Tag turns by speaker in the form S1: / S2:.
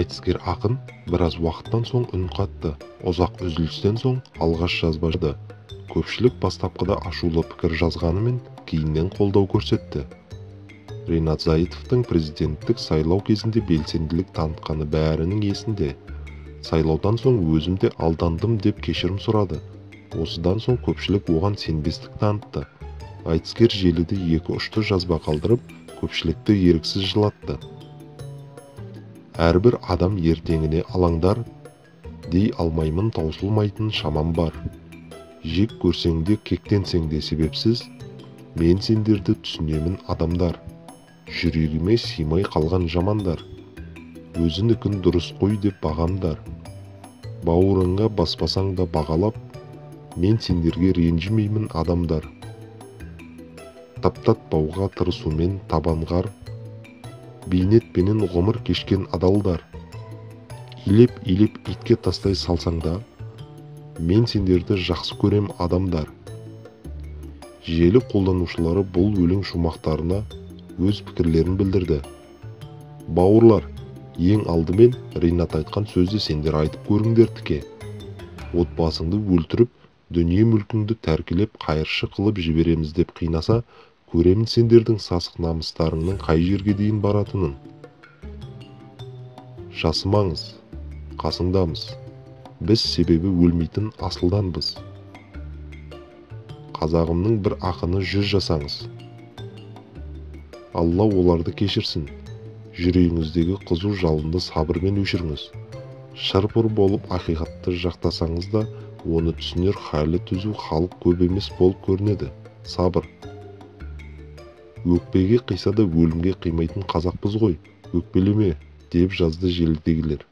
S1: Айтыскер ақын біраз уақыттан соң үн қатты. Ұзақ үзілістен соң алғаш жазбады. Көпшілік бастапқыда ашулы пікір жазғанымен кейіннен қолдау көрсетті. Ринат Зайытовтың президенттік сайлау кезінде белсенділік танытқаны бәрінің есінде. Сайлаудан соң өзім де алдандым деп кешірім сұрады. Осыдан соң көпшілік оған сенбестік танытты. Айтыскер желіде екі ұшты жазба қалдырып, көпшілікті еріксіз жылатты. Әрбір адам ертеңіне алаңдар, дей алмаймын таусылмайтын шамам бар. Жек көрсең де кектенсең де себепсіз, мен сендерді түсінемін адамдар. Жүрегіме сыймай қалған жамандар, өзінікін дұрыс қой деп бағамдар. Бауырыңа баспасаң да бағалап, мен сендерге ренжімеймін адамдар. Таптатпауға тырысумен табанғар, бейнетпенен ғұмыр кешкен адалдар. Илеп-илеп итке тастай салсаңда, мен сендерді жақсы көрем адамдар. Желі қолданушылары бұл өлең шумақтарына өз пікірлерін білдірді. Бауырлар, ең алдымен Ринат айтқан сөзді сендер айтып көріңдер тіке. Отбасыңды өлтіріп, дүние мүлкіңді тәркілеп қайыршы қылып жібереміз деп қинаса, көремін сендердің сасық намыстарыңның қай жерге дейін баратынын. Жасымаңыз, қасыңдамыз. Біз себебі өлмейтін асылданбыз. Қазағымның бір ақыны 100 жасаңыз. Алла оларды кешірсін. Жүрегіңіздегі қызу жалынды сабырмен өшіріңіз. Шырпыр болып ақиқатты жақтасаңыз да, оны түсінер халі түзу халық көп емес болып көрінеді. Сабыр. Өкпеге қиса да өлімге қимайтын қазақпыз ғой, өкпелеме, деп жазды желідегілер.